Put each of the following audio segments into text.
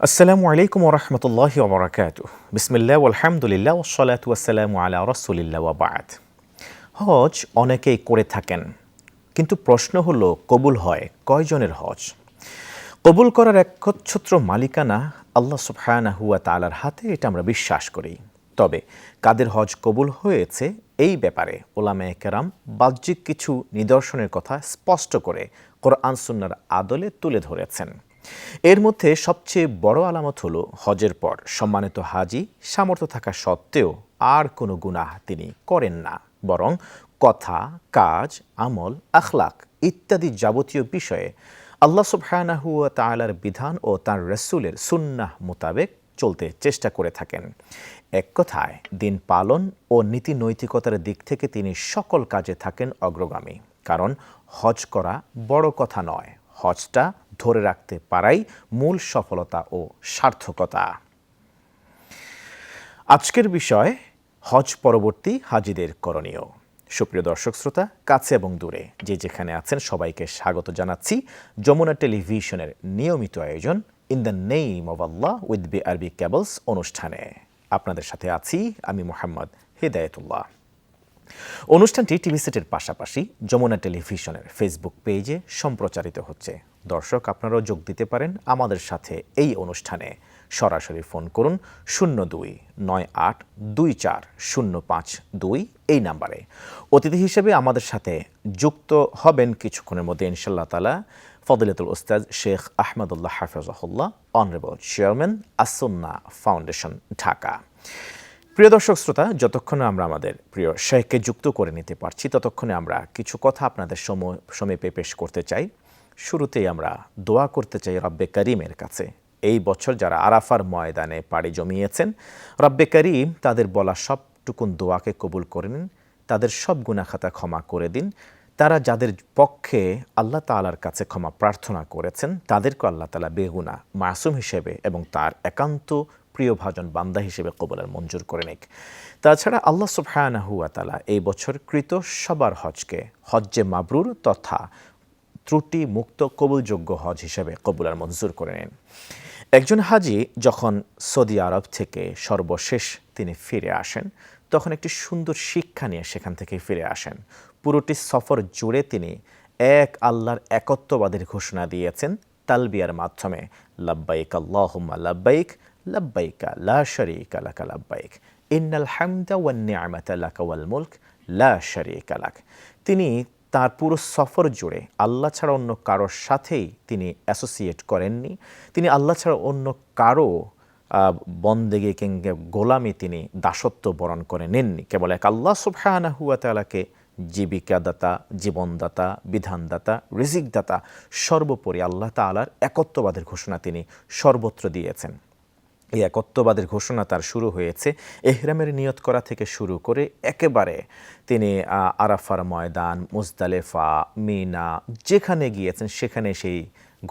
আসসালামু আলাইকুম ওরহমতুল্লাহি ওবরাকাতুহ। বিসমিল্লাহ আলহামদুলিল্লাহ ওয়াসসালাতু ওয়াসসালামু আলা রাসূলিল্লাহ ওয়া বা'দ। হজ অনেকেই করে থাকেন, কিন্তু প্রশ্ন হলো কবুল হয় কয়জনের হজ? কবুল করার একচ্ছত্র মালিকানা আল্লাহ সুবহানাহু ওয়া তাআলার হাতে, এটা আমরা বিশ্বাস করি। তবে কাদের হজ কবুল হয়েছে এই ব্যাপারে উলামায়ে কেরাম বাহ্যিক কিছু নিদর্শনের কথা স্পষ্ট করে কোরআন সুন্নাহর আদলে তুলে ধরেছেন। এর মধ্যে সবচেয়ে বড় আলামত হলো হজের পর সম্মানিত হাজি সামর্থ্য থাকা সত্ত্বেও আর কোনো গুনাহ তিনি করেন না, বরং কথা, কাজ, আমল, আখলাক ইত্যাদি যাবতীয় বিষয়ে আল্লাহ সুবহানাহু ওয়া তাআলার বিধান ও তার রাসূলের সুন্নাহ মোতাবেক চলতে চেষ্টা করে থাকেন। এক কথায় দিন পালন ও নীতি নৈতিকতার দিক থেকে তিনি সকল কাজে থাকেন অগ্রগামী। কারণ হজ করা বড় কথা নয়, হজটা ধরে রাখতে পারাই মূল সফলতা ও সার্থকতা। আজকের বিষয় হজ পরবর্তী হাজিদের করণীয়। সুপ্রিয় দর্শক শ্রোতা, কাছে এবং দূরে যে যেখানে আছেন সবাইকে স্বাগত জানাচ্ছি যমুনা টেলিভিশনের নিয়মিত আয়োজন in the name of Allah with BRB cables অনুষ্ঠানে। আপনাদের সাথে আছি আমি মোহাম্মদ হিদায়াতুল্লাহ। অনুষ্ঠানটি টিভি সেটের পাশাপাশি যমুনা টেলিভিশনের ফেসবুক পেজে সম্প্রচারিত হচ্ছে। দর্শক, আপনারাও যোগ দিতে পারেন আমাদের সাথে এই অনুষ্ঠানে। সরাসরি ফোন করুন 0298240552 এই নাম্বারে। অতিথি হিসেবে আমাদের সাথে যুক্ত হবেন কিছুক্ষণের মধ্যে ইনশাআল্লাহ তাআলা ফদিলাতুল উস্তাদ শেখ আহমদুল্লাহ হাফেজাহুল্লাহ, honourable chairman As Sunnah foundation, Dhaka. প্রিয় দর্শক শ্রোতা, যতক্ষণে আমরা আমাদের প্রিয় শেখকে যুক্ত করে নিতে পারছি ততক্ষণে আমরা কিছু কথা আপনাদের সমীপে পেশ করতে চাই। শুরুতেই আমরা দোয়া করতে চাই রব্বে করিমের কাছে। এই বছর যারা আরাফার ময়দানে পাড়ি জমিয়েছেন, রব্বে করিম তাদের বলা সবটুকুন দোয়াকে কবুল করে নিন, তাদের সব গুনাহ খাতা ক্ষমা করে দিন। তারা যাদের পক্ষে আল্লাহ তাআলার কাছে ক্ষমা প্রার্থনা করেছেন তাদেরকে আল্লাহ তাআলা বেগুনাহ মাসুম হিসেবে এবং তার একান্ত প্রিয় ভাজন বান্দা হিসেবে কবুলের মঞ্জুর করে নিক। তাছাড়া আল্লাহ সুবহানাহু ওয়া তাআলা এই বছর কৃত সবার হজকে হজ্জে মাবরুর তথা ত্রুটি মুক্ত কবুলযোগ্য হজ হিসেবে কবুলের মঞ্জুর করে নেন। একজন হাজি যখন সৌদি আরব থেকে সর্বশেষ তিনি ফিরে আসেন, তখন একটি সুন্দর শিক্ষা নিয়ে সেখান থেকে ফিরে আসেন। পুরোটি সফর জুড়ে তিনি এক আল্লাহর একত্ববাদের ঘোষণা দিয়েছেন তালবিয়ার মাধ্যমে, লাব্বাইক আল্লাহুম্মা লাব্বাইক লাব্বাইকা লা শারীকা লাকা লাব্বাইক ইন্নাল হামদা ওয়ান নি'মাতা লাকা ওয়াল মুলক লা শারীকা লাক। তিনি তার পুরো সফর জুড়ে আল্লাহ ছাড়া অন্য কারোর সাথেই তিনি অ্যাসোসিয়েট করেননি। তিনি আল্লাহ ছাড়া অন্য কারো বন্দেগী কিংবা গোলামি তিনি দাসত্ব বরণ করে নেননি। কেবল এক আল্লাহ সুবহানাহু ওয়া তাআলাকে জীবিকাদাতা, জীবনদাতা, বিধানদাতা, রিজিকদাতা, সর্বোপরি আল্লাহ তাআলার একত্ববাদের ঘোষণা তিনি সর্বত্র দিয়েছেন। এই একত্ববাদের ঘোষণা তার শুরু হয়েছে ইহরামের নিয়ত করা থেকে শুরু করে একেবারে তিনি আরাফার ময়দান, মুজদালেফা, মিনা যেখানে গিয়েছেন সেখানে সেই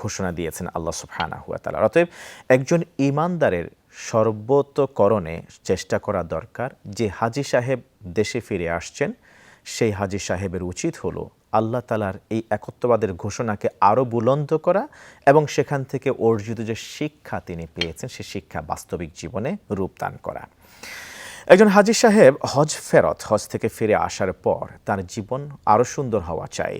ঘোষণা দিয়েছেন আল্লাহ সুবহানাহু ওয়া তাআলা। অতএব একজন ঈমানদারের সর্বতোকরণে চেষ্টা করা দরকার। যে হাজী সাহেব দেশে ফিরে আসছেন সেই হাজী সাহেবের উচিত হলো আল্লাহ তাআলার এই একত্ববাদের ঘোষণাকে আরও বুলন্দ করা এবং সেখান থেকে অর্জিত যে শিক্ষা তিনি পেয়েছেন সেই শিক্ষা বাস্তবিক জীবনে রূপদান করা। একজন হাজী সাহেব হজ থেকে ফিরে আসার পর তার জীবন আরও সুন্দর হওয়া চাই।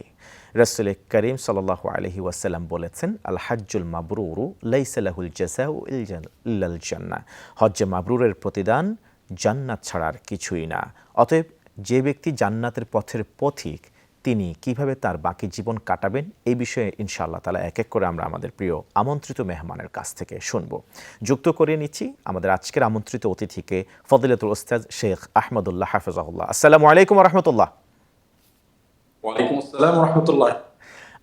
রাসূল করিম সাল্লাল্লাহু আলাইহি ওয়াসাল্লাম বলেছেন, আল হাজ্জুল মাবরুরু লাইসা লাহুল জাযাউ ইল্লাল জান্নাহ। হজ্জে মাবরুরের প্রতিদান জান্নাত ছাড়া আর কিছুই না। অতএব যে ব্যক্তি জান্নাতের পথের পথিক, তিনি কিভাবে তার বাকি জীবন কাটাবেন এই বিষয়ে ইনশাআল্লাহ তাআলা এক এক করে আমরা আমাদের প্রিয় আমন্ত্রিত মেহমানের কাছ থেকে শুনব। যুক্ত করে নিচ্ছি আমাদের আজকের আমন্ত্রিত অতিথিকে, ফদিলাতুল উস্তাদ শেখ আহমদুল্লাহ হাফেজাহুল্লাহ। আসসালামু আলাইকুম ওয়া রাহমাতুল্লাহ। ওয়ালাইকুম আসসালাম ওয়া রাহমাতুল্লাহ।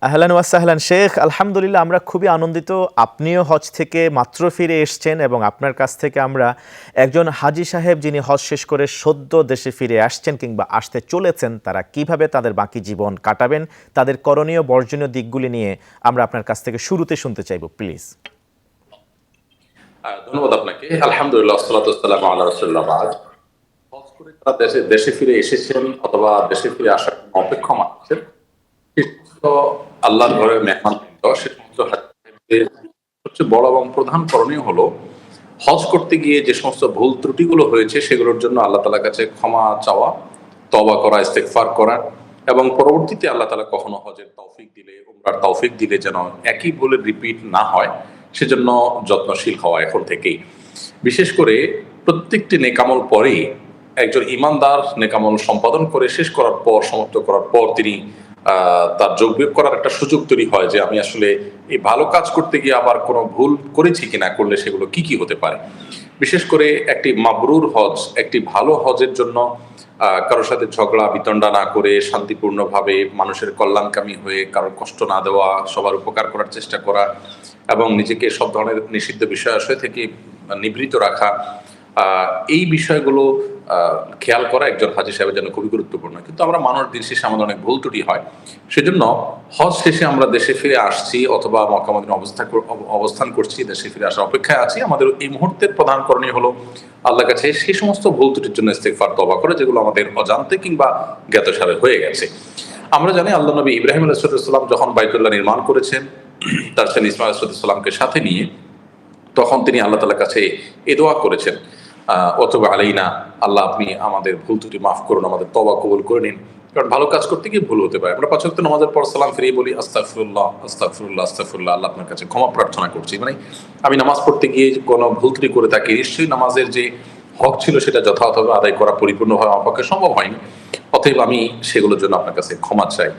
আহলান ওয়া সাহলান শেখ। আলহামদুলিল্লাহ, আমরা খুবই আনন্দিত। আপনিও হজ থেকে মাত্র ফিরে এসেছেন এবং আপনার কাছ থেকে আমরা একজন হাজী সাহেব যিনি হজ শেষ করে সদ্য দেশে ফিরে আসছেন কিংবা আসতে চলেছেন, তারা কিভাবে তাদের বাকি জীবন কাটাবেন, তাদের করণীয় বর্জনীয় দিকগুলি নিয়ে আমরা আপনার কাছ থেকে শুরুতে শুনতে চাইব, প্লিজ। ধন্যবাদ আপনাকে। আলহামদুলিল্লাহ, ওয়াসসালাতু ওয়াসসালামু আলা রাসূলিল্লাহ বাদ। হজ করে তারা দেশে ফিরে এসেছেন অথবা দেশে ফিরে আসার অপেক্ষমান আছেন, সে সমস্ত আল্লাহর ঘরের মেহমানবৃন্দ, সে সমস্ত হাজীদের সবচেয়ে বড় এবং প্রধান করণীয় হলো হজ করতে গিয়ে যে সমস্ত ভুল ত্রুটিগুলো হয়েছে সেগুলোর জন্য আল্লাহ তাআলার কাছে ক্ষমা চাওয়া, তওবা করা, ইস্তেগফার করা, এবং পরবর্তীতে আল্লাহ তাআলা কখনো হজের তৌফিক দিলে, উমরার তৌফিক দিলে যেন একই ভুলের রিপিট না হয় সেজন্য যত্নশীল হওয়া এখন থেকেই। বিশেষ করে প্রত্যেকটি নেকামল পরেই একজন ইমানদার নেকামল সম্পাদন করে শেষ করার পর, সমাপ্ত করার পর তিনি তার যোগ বিয়োগ করার একটা সুযোগ তৈরি হয় যে আমি আসলে এই ভালো কাজ করতে গিয়ে আবার কোনো ভুল করেছি কিনা, করলে সেগুলো কি কি হতে পারে। বিশেষ করে একটি মাবরুর হজ, একটি ভালো হজের জন্য কারোর সাথে ঝগড়া বিতণ্ডা না করে শান্তিপূর্ণভাবে মানুষের কল্যাণকামী হয়ে কারোর কষ্ট না দেওয়া, সবার উপকার করার চেষ্টা করা এবং নিজেকে সব ধরনের নিষিদ্ধ বিষয়াশয় থেকে নিবৃত রাখা, এই বিষয়গুলো খেয়াল করা একজন হাজী সাহেবের জন্য খুবই গুরুত্বপূর্ণ। কিন্তু আমরা মানুষ দিন শেষে আমাদের অনেক ভুল ত্রুটি হয়। সেজন্য হজ শেষে আমরা দেশে ফিরে আসছি অথবা মক্কা মদিনায় অবস্থান করছি, দেশে ফিরে আসার অপেক্ষায় আছি, আমাদের এই মুহূর্তের প্রধান করণীয় হলো আল্লাহর কাছে সেই সমস্ত ভুল ত্রুটির জন্য ইস্তেগফার, তওবা করে যেগুলো আমাদের অজান্তে কিংবা জ্ঞাতসারে হয়ে গেছে। আমরা জানি আল্লাহ নবী ইব্রাহিম আলাইহিস সালাম যখন বাইতুল্লাহ নির্মাণ করেছেন তার ছেলে ইসমাঈল আলাইহিস সালামকে সাথে নিয়ে, তখন তিনি আল্লাহ তাআলার কাছে এই দোয়া করেছেন, ওয়াতুব আলাইনা, আল্লাহ আপনি আমাদের ভুল ত্রুটি মাফ করুন, আমাদের তওবা কবুল করে নিন। কারণ ভালো কাজ করতে গিয়ে ভুল হতে পারে। আমরা ৫ ওয়াক্ত নামাজের পর সালাম ফিরিয়ে বলি আস্তাগফিরুল্লাহ, আস্তাগফিরুল্লাহ, আস্তাগফিরুল্লাহ, আল্লাহ আপনার কাছে ক্ষমা প্রার্থনা করছি। মানে আমি নামাজ পড়তে গিয়ে কোনো ভুল ত্রুটি করে থাকি, নিশ্চয়ই নামাজের যে হক ছিল সেটা যথাযথভাবে আদায় করা পরিপূর্ণভাবে আমার পক্ষে সম্ভব হয়নি, অতএব আমি সেগুলোর জন্য আপনার কাছে ক্ষমা চাই।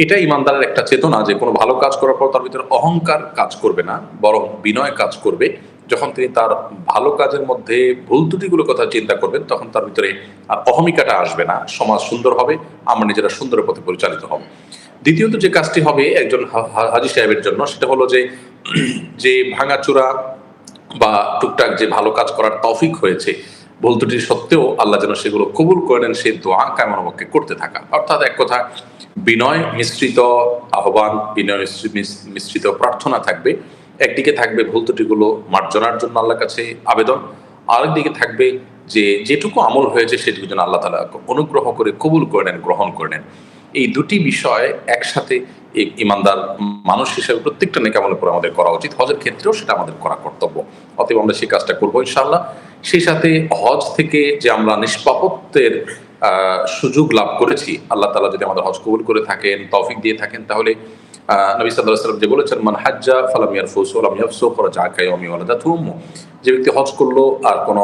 এটা ইমানদারের একটা চেতনা যে কোনো ভালো কাজ করার পর তার ভিতরে অহংকার কাজ করবে না, বরং বিনয় কাজ করবে। যখন তিনি তার ভালো কাজের মধ্যে ভুল ত্রুটিগুলোর কথা চিন্তা করবেন তখন তার ভিতরে আর অহমিকাটা আসবে না, সমাজ সুন্দর হবে, আমরা নিজেরা সুন্দরের পথে পরিচালিত হব। দ্বিতীয়ত যে কাজটি হবে একজন হাজী সাহেবের জন্য সেটা হলো যে ভাঙাচোরা বা টুকটাক যে ভালো কাজ করার তৌফিক হয়েছে, ভুল ত্রুটি সত্ত্বেও আল্লাহ যেন সেগুলো কবুল করে নেন সেই দোয়া কায়মনোবাক্যে করতে থাকা। অর্থাৎ এক কথা বিনয় মিশ্রিত আহ্বান, বিনয় মিশ্রিত প্রার্থনা থাকবে। একদিকে থাকবে ভুল ত্রুটিগুলো মার্জনার জন্য আল্লাহর কাছে আবেদন, আরেকদিকে থাকবে যে যেটুকু আমল হয়েছে সেটুকু যেন আল্লাহ তাআলা অনুগ্রহ করে কবুল করে নেন, গ্রহণ করে নেন। এই দুটি বিষয় একসাথে ইমানদার মানুষ হিসেবে প্রত্যেকটা নেক আমলের উপর আমাদের করা উচিত। হজের ক্ষেত্রেও সেটা আমাদের করা কর্তব্য। অতএব আমরা সেই কাজটা করবো ইনশাআল্লাহ। সেই সাথে হজ থেকে যে আমরা নিষ্পাপত্বের সুযোগ লাভ করেছি, আল্লাহ তাআলা যদি আমাদের হজ কবুল করে থাকেন, তৌফিক দিয়ে থাকেন, তাহলে নবী সাল্লাল্লাহু আলাইহি ওয়াসাল্লাম যে বলেছেন মান হাজ্জা ফালাম ইয়ারফুস ওয়া লাম ইয়াফসুক রাজা কায়াউমি ওয়ালাদাতহু উম্মু, যে ব্যক্তি হজ করলো আর কোনো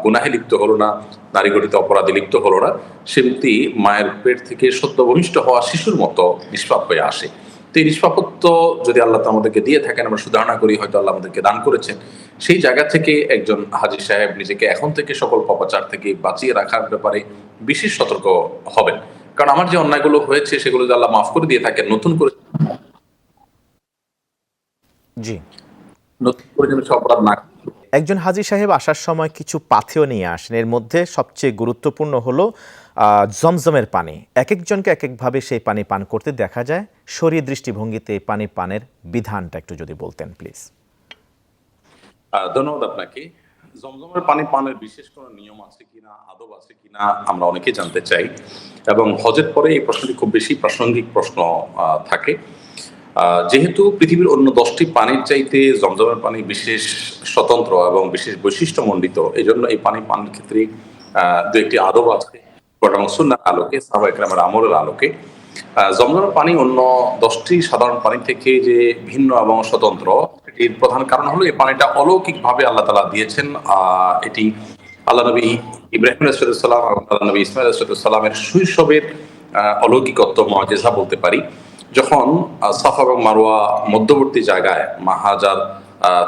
গুনাহে লিপ্ত হলো না, নারী গঠিত অপরাধে লিপ্ত হলো না, সে ব্যক্তি মায়ের পেট থেকে সদ্য ভূমিষ্ঠ হওয়া শিশুর মতো নিষ্পাপ হয়ে আসে। তো এই নিষ্পাপত্ব যদি আল্লাহ আমাদেরকে দিয়ে থাকেন, আমরা সুধারণা করি হয়তো আল্লাহ আমাদেরকে দান করেছেন, সেই জায়গা থেকে একজন হাজী সাহেব নিজেকে এখন থেকে সকল পাপাচার থেকে বাঁচিয়ে রাখার ব্যাপারে বিশেষ সতর্ক হবেন। কারণ আমার যে অন্যায়গুলো হয়েছে সেগুলো যদি আল্লাহ মাফ করে দিয়ে থাকেন, নতুন করে যেন অপরাধ না। একজন হাজী সাহেব আসার সময় কিছু পাথেয় নিয়ে আসেন, এর মধ্যে সবচেয়ে গুরুত্বপূর্ণ হলো জমজমের পানি। এক একজনকে এক একভাবে সেই পানি পান করতে দেখা যায়। শরীয়ী দৃষ্টিভঙ্গিতে এই পানি পানের বিধানটা একটু যদি বলতেন প্লিজ। ধন্যবাদ আপনাকে। জমজমের পানি পানের বিশেষ কোনো নিয়ম আছে কিনা, আদব আছে কিনা আমরা অনেকে জানতে চাই, এবং হজের পরে এই প্রশ্নটি খুব বেশি প্রাসঙ্গিক প্রশ্ন থাকে। যেহেতু পৃথিবীর অন্য 10টি পানির চাইতে জমজমের পানি বিশেষ স্বতন্ত্র এবং বিশেষ বৈশিষ্ট্যমণ্ডিত, এই জন্য এই পানি পানের ক্ষেত্রে দু একটি আদব আছে এবং সুন্নাহর আলোকে, সাহাবা ইকরামের আমলের আলোকে। জমজমের পানি অন্য 10টি সাধারণ পানি থেকে যে ভিন্ন এবং স্বতন্ত্র, এটির প্রধান কারণ হলো এই পানিটা অলৌকিকভাবে আল্লাহ তাআলা দিয়েছেন। এটি আল্লাহ নবী ইব্রাহিম আলাইহিস সালাম এবং আল্লাহ নবী ইসমাঈল আলাইহিস সালামের শৈশবের অলৌকিকত্ব, মুআজিজা বলতে পারি। যখন সাফা এবং মারওয়া মধ্যবর্তী জায়গায় হাজার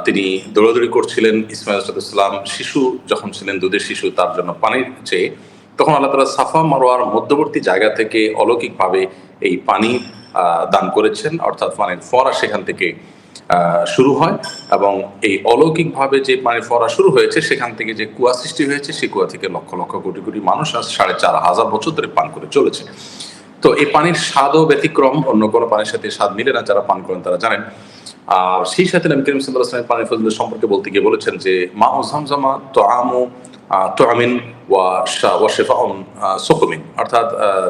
তিনি দৌড়াদৌড়ি করছিলেন, ইসমাঈল আলাইহিস সালাম শিশু যখন ছিলেন, দুধের শিশু, তার জন্য পানির চেয়ে, তখন আল্লাহ তাআলা সাফা মারওয়ার মধ্যবর্তী জায়গা থেকে অলৌকিকভাবে এই পানি দান করেছেন। অর্থাৎ পানির ফোয়ারা সেখান থেকে শুরু হয়, এবং এই অলৌকিকভাবে যে পানির ফোয়ারা শুরু হয়েছে সেখান থেকে যে কুয়া সৃষ্টি হয়েছে, সেই কুয়া থেকে লক্ষ লক্ষ কোটি কোটি মানুষ আজ ৪,৫০০ বছর ধরে পান করে চলেছে। তো এই পানির স্বাদও ব্যতিক্রম, অন্য কোনো পানির সাথে স্বাদ মিলে না, যারা পান করেন তারা জানেন। আর সেই সাথে নবী করিম সাল্লাল্লাহু আলাইহি ওয়াসাল্লাম পানির ফজিলত সম্পর্কে বলতে গিয়ে বলেছেন যে মা ও জামজামা তুআমু তুআমিন ওয়া শিফাউন সুকুমিন, অর্থাৎ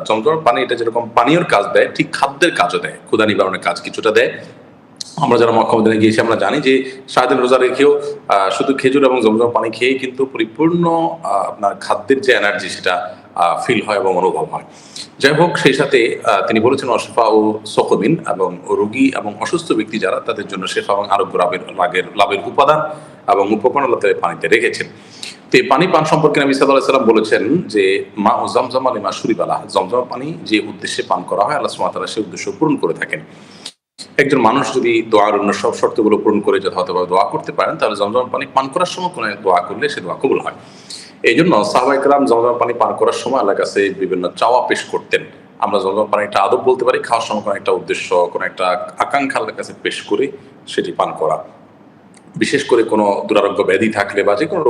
জমজমের পানি এটা যেরকম পানীয়র কাজ দেয়, ঠিক খাদ্যের কাজও দেয়, ক্ষুধা নিবারণের কাজ কিছুটা দেয়। আমরা যারা মক্কা মদিনায় গিয়েছি আমরা জানি যে সারাদিন রোজা রেখেও শুধু খেজুর এবং জমজম পানি খেয়েই কিন্তু পরিপূর্ণ আপনার খাদ্যের যে এনার্জি সেটা ফিল হয় এবং অনুভব হয়। যাই হোক, সেই সাথে তিনি বলেছেন অশেফা ও সকমিন, এবং রোগী এবং অসুস্থ ব্যক্তি যারা, তাদের জন্য শেফা এবং আরোগ্য লাভের উপাদান এবং উপকরণ আল্লাহ তাআলা পানিতে রেখেছেন। তো এই পানি পান সম্পর্কে নবী সাল্লাল্লাহু আলাইহি ওয়াসাল্লাম বলেছেন যে মা ও জমজম লিমা শুরিবালাহ, জমজম পানি যে উদ্দেশ্যে পান করা হয় আল্লাহ সুবহানাহু ওয়া তাআলা সেই উদ্দেশ্য পূরণ করে থাকেন। একজন মানুষ যদি দোয়ার অন্য সব শর্তগুলো পূরণ করে যথাযথভাবে দোয়া করতে পারেন, তাহলে জমজম পানি পান করার সময় কোনো দোয়া করলে সে দোয়া কবুল হয়। এই জন্য সাহাবায়ে কেরাম জমজম পানি পান করার সময় আল্লাহর কাছে বিভিন্ন চাওয়া পেশ করতেন। আমরা জমজম পানি একটা আদব বলতে পারি, খাওয়ার সময় কোনো একটা উদ্দেশ্য, কোনো একটা আকাঙ্ক্ষা আল্লাহর কাছে পেশ করে সেটি পান করা। বিশেষ করে কোনো দুরারোগ্য ব্যাধি থাকলে বা যে কোনো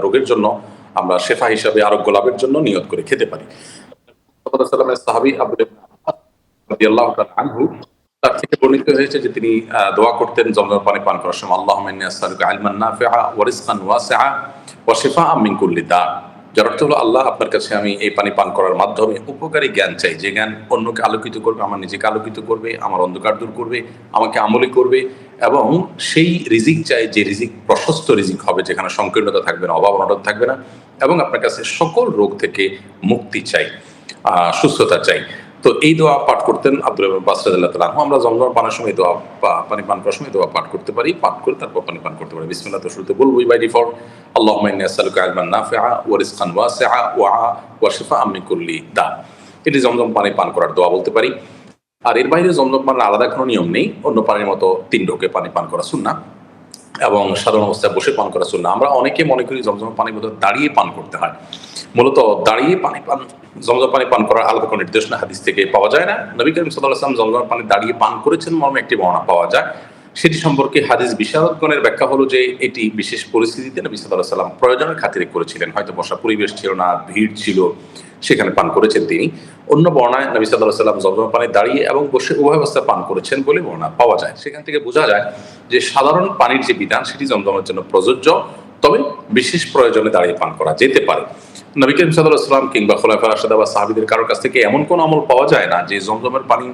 রোগের জন্য আমরা শেফা হিসাবে আরোগ্য লাভের জন্য নিয়ত করে খেতে পারি। সাহাবী আব্দুল্লাহ ইবনে আব্বাস রাদিয়াল্লাহু তাআলা আনহু, তার থেকে বর্ণিত হয়েছে যে তিনি দোয়া করতেন জমজম পানি পান করার সময়, আল্লাহুম্মা ইন্নী আসআলুকা ইলমান নাফিআ ওয়া রিজকান ওয়াসিআ ওয়া শিফাআম মিন কুল্লি দা। যার অর্থ হলো, আল্লাহ আপনার কাছে আমি এই পানি পান করার মাধ্যমে উপকারী জ্ঞান চাই, যে জ্ঞান অন্যকে আলোকিত করবে, আমার নিজেকে আলোকিত করবে, আমার অন্ধকার দূর করবে, আমাকে আমলি করবে, এবং সেই রিজিক চাই যে রিজিক প্রশস্ত রিজিক হবে, যেখানে সংকীর্ণতা থাকবে না, অভাব অনটন থাকবে না, এবং আপনার কাছে সকল রোগ থেকে মুক্তি চাই, সুস্থতা চাই। তো এই দোয়া পাঠ করতেন আব্দুল্লাহ ইবনে আব্বাস রাদিয়াল্লাহু তাআলা আনহু। আমরা জমজম পানের সময় দোয়া পানি পান করার সময় দোয়া পাঠ করতে পারি, পাঠ করে তারপর পানি পান করতে পারি। বিসমিল্লাহ তো শুরুতে বলবোই বাই ডিফল্ট, আল্লাহুম্মা ইন্নী আসআলুকা ইলমান নাফিআ ওয়া রিজকান ওয়াসিআ ওয়া শিফাআম মিন কুল্লি দা। এটি জমজম পানি পান করার দোয়া বলতে পারি। আর এর বাইরে জমজম পানের আলাদা কোনো নিয়ম নেই। অন্য পানির মতো 3 ঢোকে পানি পান করা সুন্নাহ, এবং সাধারণ অবস্থায় বসে পান করা সুন্নাহ। আমরা অনেকে মনে করি জমজম পানি বোধহয় দাঁড়িয়ে পান করতে হয়। মূলত দাঁড়িয়ে জমজম পানি পান করার আলাদা কোনো নির্দেশনা হাদিস থেকে পাওয়া যায় না। নবী করিম সাল্লাল্লাহু আলাইহি ওয়াসাল্লাম জমজম পানি দাঁড়িয়ে পান করেছেন মর্মে একটি বর্ণনা পাওয়া যায়। সেটি সম্পর্কে হাদিস বিশারদগণের ব্যাখ্যা হলো যে এটি বিশেষ পরিস্থিতিতে নবী সাল্লাল্লাহু আলাইহি ওয়াসাল্লাম প্রয়োজনের খাতিরে করেছিলেন। হয়তো বসার পরিবেশ ছিল না, ভিড় ছিল, সেখানে পান করেছেন তিনি। অন্য বর্ণায় নবী সাল্লাল্লাহু আলাইহি ওয়াসাল্লাম জমজম পানি দাঁড়িয়ে এবং বসে উভয় অবস্থায় পান করেছেন বলে বর্ণনা পাওয়া যায়। সেখান থেকে বোঝা যায় যে সাধারণ পানির যে বিধান সেটি জমজমের জন্য প্রযোজ্য, তবে বিশেষ প্রয়োজনে দাঁড়িয়ে পান করা যেতে পারে। নবী করিম সাল্লাল্লাহু আলাইহি ওয়াসাল্লাম কিংবা খুলাফায়ে রাশিদিন বা সাহাবীদের কারোর কাছ থেকে এমন কোন আমল পাওয়া যায় না যে জমজমের পানি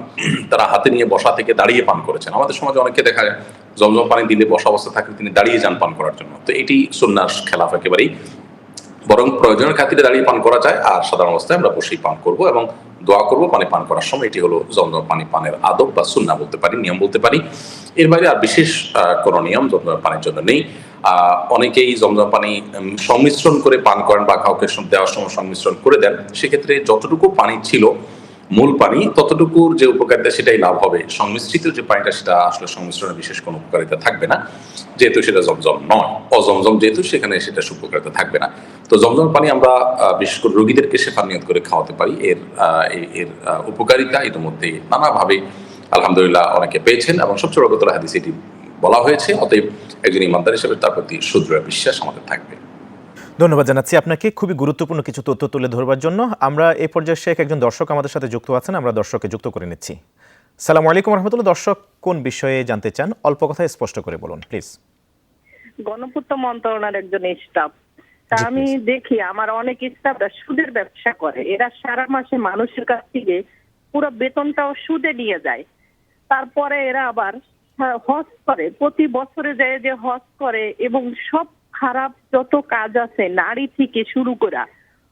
তারা হাতে নিয়ে বসা থেকে দাঁড়িয়ে পান করেছেন। আমাদের সমাজে অনেকে দেখা যায় জমজম পানি দিলে বসা অবস্থা থাকলে তিনি দাঁড়িয়ে যান পান করার জন্য। তো এটি সুন্নাহর খেলাফ একেবারেই। বরং প্রয়োজনের খাতিরে দাঁড়িয়ে পান করা যায়, আর সাধারণ অবস্থায় আমরা বসেই পান করব এবং দোয়া করব পানি পান করার সময়। এটি হলো জমজম পানি পানের আদব বা সুন্নাহ বলতে পারি, নিয়ম বলতে পারি। এর বাইরে আর বিশেষ কোনো নিয়ম জমজম পানির জন্য নেই। অনেকেই জমজম পানি সংমিশ্রণ করে পান করেন বা কাউকে দেওয়ার সময় সংমিশ্রণ করে দেন। সেক্ষেত্রে যতটুকু পানি ছিল মূল পানি, ততটুকুর যে উপকারিতা সেটাই লাভ হবে। সংমিশ্রিত যে পানিটা সেটা আসলে সংমিশ্রণে বিশেষ কোনো উপকারিতা থাকবে না, যেহেতু সেটা জমজম নয়। অজমজম যেহেতু, সেখানে সেটা উপকারিতা থাকবে না। তো জমজম পানি আমরা বিশেষ করে রোগীদেরকে শেফা নিয়ত করে খাওয়াতে পারি। এর উপকারিতা ইতিমধ্যে নানাভাবে আলহামদুলিল্লাহ অনেকে পেয়েছেন, এবং সবচেয়ে বড় কথা হাদিসে এটি বলা হয়েছে। অতএব একজন ইমানদার হিসেবে তার প্রতি সুদৃঢ় বিশ্বাস আমাদের থাকবে। ধন্যবাদ জানাচ্ছি আপনাকে খুবই গুরুত্বপূর্ণ কিছু তথ্য তুলে ধরবার জন্য। আমরা এই পর্যায়ে শেখ একজন দর্শক আমাদের সাথে যুক্ত আছেন, আমরা দর্শককে যুক্ত করে নিচ্ছি। সালামু আলাইকুম রহমতুল্লাহ। দর্শক কোন বিষয়ে জানতে চান, অল্প কথায় স্পষ্ট করে বলুন প্লিজ। গণপূর্ত মন্ত্রণালয়ের একজন স্টাফ, তা আমি দেখি আমার অনেক স্টাফরা সুদের ব্যবসা করে। এরা সারা মাসে মানুষের কাছ থেকে পুরো বেতনটাও সুদে নিয়ে যায়। তারপরে এরা আবার হজ করে, প্রতি বছরে যায় যে হজ করে, এবং সব খারাপ যত কাজ আছে নারী থেকে শুরু করে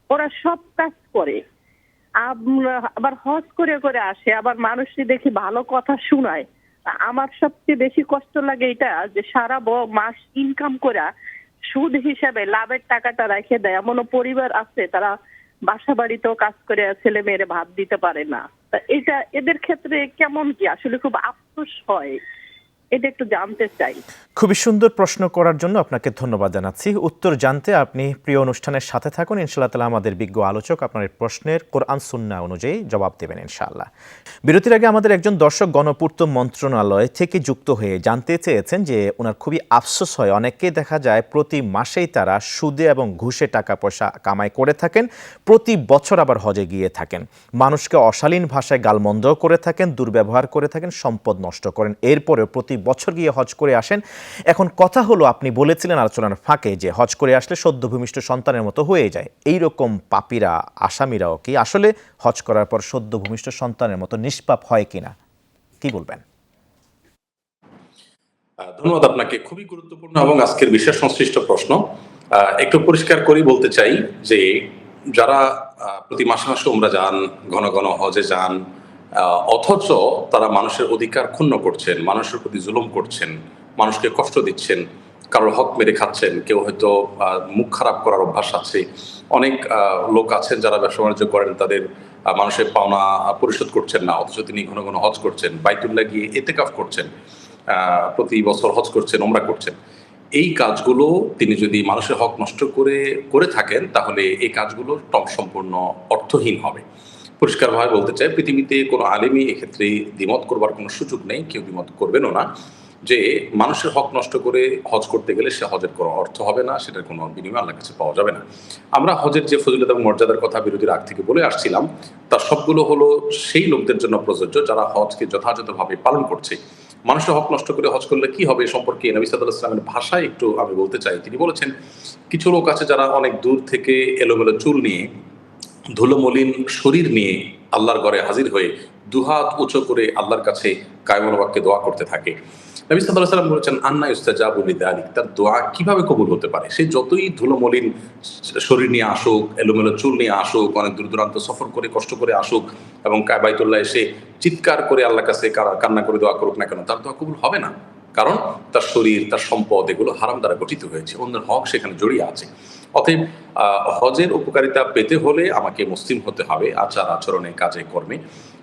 ওরা সব কাজ করে। আবার হজ করে করে আসে, আবার মানুষকে দেখি ভালো কথা শোনায়। আমার সবচেয়ে বেশি কষ্ট লাগে এটা যে সারা মাস ইনকাম করে সুদ হিসাবে লাভের টাকাটা রেখে দেয়। এমনও পরিবার আছে তারা বাসা বাড়িতেও কাজ করে ছেলে মেয়েরে ভাত দিতে পারে না। এটা এদের ক্ষেত্রে কেমন কি, আসলে খুব আফসোস হয়, এটা একটু জানতে চাই। খুবই সুন্দর প্রশ্ন করার জন্য আপনাকে ধন্যবাদ জানাচ্ছি। উত্তর জানতে আপনি প্রিয় অনুষ্ঠানের সাথে থাকুন। ইনশাআল্লাহ তাআলা আমাদের বিজ্ঞ আলোচক আপনার এই প্রশ্নের কোরআন সুন্নাহ অনুযায়ী জবাব দেবেন ইনশাআল্লাহ। বিরতির আগে আমাদের একজন দর্শক গণপূর্ত মন্ত্রণালয় থেকে যুক্ত হয়ে জানতে চেয়েছেন যে ওনার খুবই আফসোস হয়, অনেকে দেখা যায় প্রতি মাসেই তারা সুদে এবং ঘুষে টাকা পয়সা কামাই করে থাকেন, প্রতি বছর আবার হজে গিয়ে থাকেন, মানুষকে অশালীন ভাষায় গালমন্দ করে থাকেন, দুর্ব্যবহার করে থাকেন, সম্পদ নষ্ট করেন, এরপরেও প্রতি বছর গিয়ে হজ করে আসেন। এখন কথা হলো, আপনি বলেছিলেন আলোচনার ফাঁকে যে হজ করে আসলে সদ্য ভূমিষ্ঠ সন্তানের মতো হয়ে যায়। এইরকম পাপীরা, আসামিরাও কি আসলে হজ করার পর সদ্য ভূমিষ্ঠ সন্তানের মতো নিষ্পাপ হয় কিনা, কি বলবেন? ধন্যবাদ আপনাকে। খুবই গুরুত্বপূর্ণ এবং আজকের বিশেষ সংশ্লিষ্ট প্রশ্ন। একটু পরিষ্কার করেই বলতে চাই যে যারা প্রতি মাসে মাসে উমরা যান, ঘন ঘন হজে যান, অথচ তারা মানুষের অধিকার ক্ষুণ্ণ করছেন, মানুষের প্রতি জুলুম করছেন, মানুষকে কষ্ট দিচ্ছেন, কারোর হক মেরে খাচ্ছেন, কেউ হয়তো মুখ খারাপ করার অভ্যাস আছে। অনেক লোক আছেন যারা ব্যবসা বাণিজ্য করেন, তাদের মানুষের পাওনা পরিশোধ করছেন না, অথচ তিনি ঘন ঘন হজ করছেন, বাইতুল্লাহ গিয়ে এতেকাফ করছেন, প্রতি বছর হজ করছেন, ওমরা করছেন। এই কাজগুলো তিনি যদি মানুষের হক নষ্ট করে থাকেন, তাহলে এই কাজগুলো সম্পূর্ণ অর্থহীন হবে। পরিষ্কারভাবে বলতে চাই, পৃথিবীতে কোনো আলেমই এক্ষেত্রে দ্বিমত করবার কোনো সুযোগ নেই, কেউ দ্বিমত করবেনও না, যে মানুষের হক নষ্ট করে হজ করতে গেলে সে হজের কোনো অর্থ হবে না, সেটার কোনো বিনিময় আল্লাহর কাছে পাওয়া যাবে না। আমরা হজের যে ফজিলত এবং মর্যাদার কথা বিরোধীর আগ থেকে বলে আসছিলাম, তার সবগুলো হলো সেই লোকদের জন্য প্রযোজ্য যারা হজকে যথাযথভাবে পালন করছে। মানুষের হক নষ্ট করে হজ করলে কি হবে সম্পর্কে নবী সাল্লাল্লাহু আলাইহি ওয়াসাল্লামের ভাষায় একটু আমি বলতে চাই। তিনি বলেছেন, কিছু লোক আছে যারা অনেক দূর থেকে এলোমেলো চুল নিয়ে, ধুলোমলিন শরীর নিয়ে আল্লাহর ঘরে হাজির হয়ে দুহাত উঁচু করে আল্লাহর কাছে কায়মুল বাক্যে দোয়া করতে থাকে। নবী সাল্লাল্লাহু আলাইহি ওয়াসাল্লাম বলেছেন, আন্না ইউস্তাজাবু লিযালিক, তার দোয়া কিভাবে কবুল হতে পারে? সে যতই ধুলোমলিন শরীর নিয়ে আসুক, এলোমেলো চুল নিয়ে আসুক, অনেক দূর দূরান্ত সফর করে কষ্ট করে আসুক এবং বাইতুল্লাহ এসে চিৎকার করে আল্লাহর কাছে কান্না করে দোয়া করুক না কেন, তার দোয়া কবুল হবে না। কারণ তার শরীর, তার সম্পদ এগুলো হারাম দ্বারা গঠিত হয়েছে, অন্যের হক সেখানে জড়িয়ে আছে। অতএব হজের উপকারিতা পেতে হলে আমাকে মুসলিম হতে হবে আচার আচরণে, কাজে কর্মে।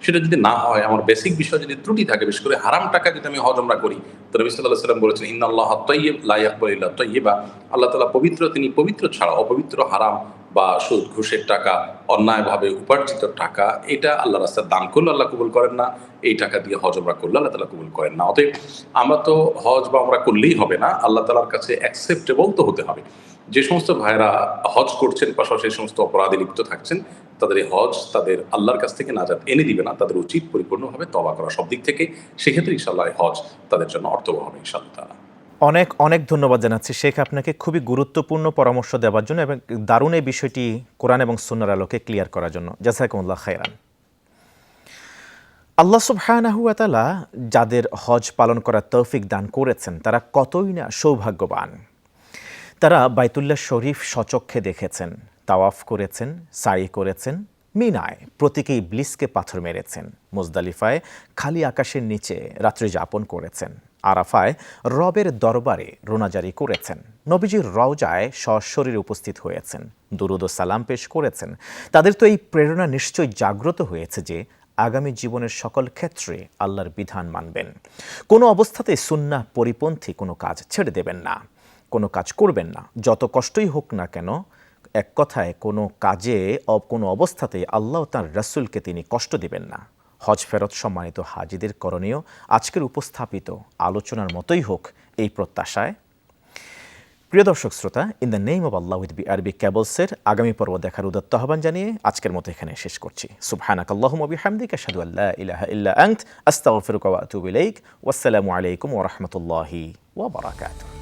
সেটা যদি না হয়, আমার বেসিক বিষয় যদি ত্রুটি থাকে, বিশেষ করে হারাম টাকা যদি আমি হজ ওমরা করি, তো নবী সাল্লাল্লাহু আলাইহি ওয়াসাল্লাম বলেছেন, ইন্নাল্লাহা তাইয়্যিব লা ইয়াকবালু ইল্লা তাইয়্যিবা, আল্লাহ তাআলা পবিত্র, তিনি পবিত্র ছাড়া অপবিত্র, হারাম বা সুদ ঘুষের টাকা, অন্যায়ভাবে উপার্জিত টাকা, এটা আল্লাহর রাস্তায় দান করলে আল্লাহ কবুল করেন না, এই টাকা দিয়ে হজ ওমরা করলে আল্লাহ তাআলা কবুল করেন না। অতএব আমরা তো হজ বা ওমরা করলেই হবে না, আল্লাহ তাআলার কাছে অ্যাকসেপ্টেবল তো হতে হবে। যে সমস্ত ভাইরা হজ করছেন, পাশাপাশি সেই সমস্ত অপরাধে লিপ্ত থাকছেন, তাদের এই হজ তাদের আল্লাহর কাছ থেকে নাজাত এনে দিবে না। তাদের উচিত পরিপূর্ণভাবে তওবা করা সব দিক থেকে। সেক্ষেত্রে ইনশাআল্লাহ হজ তাদের জন্য অর্থবহ হবে ইনশাআল্লাহ তাআলা। অনেক অনেক ধন্যবাদ জানাচ্ছি শেখ আপনাকে খুবই গুরুত্বপূর্ণ পরামর্শ দেওয়ার জন্য এবং দারুণ এই বিষয়টি কোরআন এবং সুন্নাহর আলোকে ক্লিয়ার করার জন্য। জাযাকুমুল্লাহ খাইরান। আল্লাহ সুবহানাহু ওয়া তাআলা যাদের হজ পালন করার তৌফিক দান করেছেন, তারা কতই না সৌভাগ্যবান। তারা বাইতুল্লাহ শরীফ স্বচক্ষে দেখেছেন, তাওয়াফ করেছেন, সাই করেছেন, মিনায় প্রতীকী ইবলিসকে পাথর মেরেছেন, মুজদালিফায় খালি আকাশের নিচে রাত্রি যাপন করেছেন, আরাফায় রবের দরবারে রোনাজারি করেছেন, নবীজির রওজায় সশরীরে উপস্থিত হয়েছেন, দুরুদ ও সালাম পেশ করেছেন। তাদের তো এই প্রেরণা নিশ্চয়ই জাগ্রত হয়েছে যে আগামী জীবনের সকল ক্ষেত্রে আল্লাহর বিধান মানবেন, কোনো অবস্থাতে সুন্নাহ পরিপন্থী কোনো কাজ ছেড়ে দেবেন না, কোনো কাজ করবেন না, যত কষ্টই হোক না কেন। এক কথায় কোনো কাজে কোনো অবস্থাতেই আল্লাহ তাঁর রাসূলকে তিনি কষ্ট দিবেন না। হজ ফেরত সম্মানিত হাজিদের করণীয় আজকের উপস্থাপিত আলোচনার মতোই হোক, এই প্রত্যাশায় প্রিয় দর্শক শ্রোতা, in the name of Allah with BRB কেবলসের আগামী পর্ব দেখার উদাত্ত আহ্বান জানিয়ে আজকের মতো এখানে শেষ করছি। সুবহানাকাল্লাহুম্মা ওয়া বিহামদিকা আশহাদু আল্লা ইলাহা ইল্লা আনত, আস্তাগফিরুকা ওয়া আতুবু ইলাইক। ওয়াসসালামু আলাইকুম ওয়া রাহমাতুল্লাহি ওয়া বারাকাতুহু।